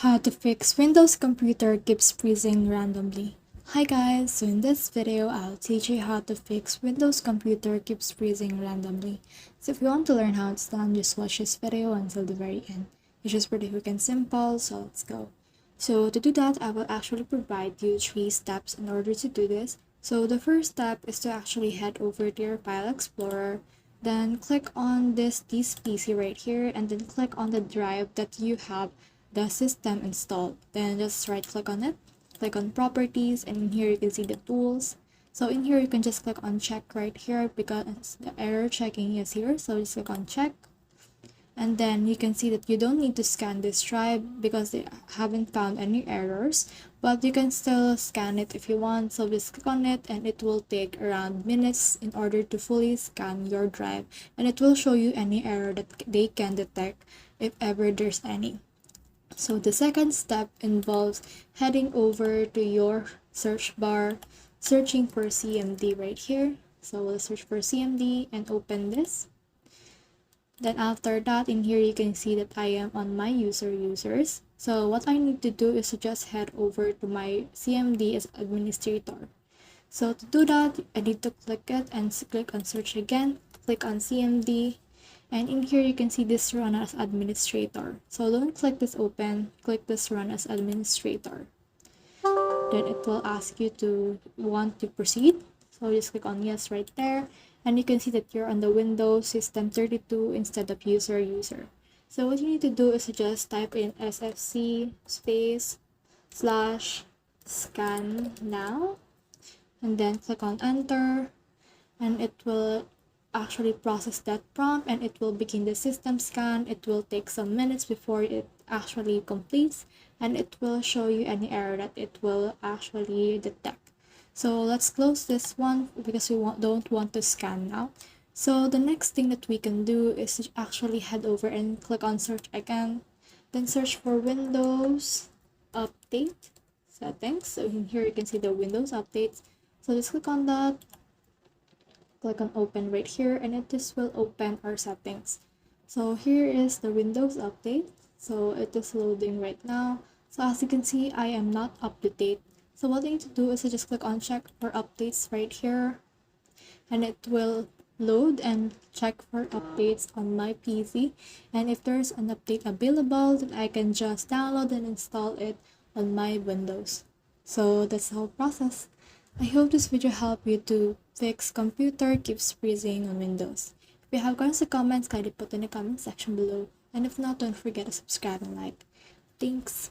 How to fix Windows computer keeps freezing randomly. Hi guys, so in this video I'll teach you how to fix Windows computer keeps freezing randomly. So if you want to learn how it's done, just watch this video until the very end. It's just pretty quick and simple, so let's go. So to do that, I will actually provide you 3 steps in order to do this. So the first step is to actually head over to your File Explorer, then click on this PC right here, and then click on the drive that you have the system installed. Then just right click on it, click on properties, and in here you can see the tools. So in here you can just click on check right here because the error checking is here. So just click on check, and then you can see that you don't need to scan this drive because they haven't found any errors, but you can still scan it if you want. So just click on it, and it will take around minutes in order to fully scan your drive, and it will show you any error that they can detect if ever there's any. So the second step involves heading over to your search bar, searching for CMD right here. So we'll search for CMD and open this. Then after that, in here you can see that I am on my users. So what I need to do is to just head over to my CMD as administrator. So to do that, I need to click it and click on search again, click on CMD. And in here you can see this run as administrator. So don't click this open, click this run as administrator. Then it will ask you to want to proceed. So just click on yes right there. And you can see that you're on the Windows System 32 instead of user. So what you need to do is to just type in sfc /scan now. And then click on enter. And it will actually process that prompt, and it will begin the system scan. It will take some minutes before it actually completes, and it will show you any error that it will actually detect. So let's close this one because we don't want to scan now. So the next thing that we can do is to actually head over and click on search again, then search for Windows Update settings. So in here you can see the Windows updates. So just click on that, click on open right here, and it just will open our settings. So here is the Windows update. So it is loading right now. So as you can see, I am not up to date. So what I need to do is to just click on check for updates right here, and it will load and check for updates on my PC. And if there's an update available, then I can just download and install it on my Windows. So that's the whole process. I hope this video helped you to fix computer keeps freezing on Windows. If you have questions or comments, kindly put in the comment section below. And if not, don't forget to subscribe and like. Thanks.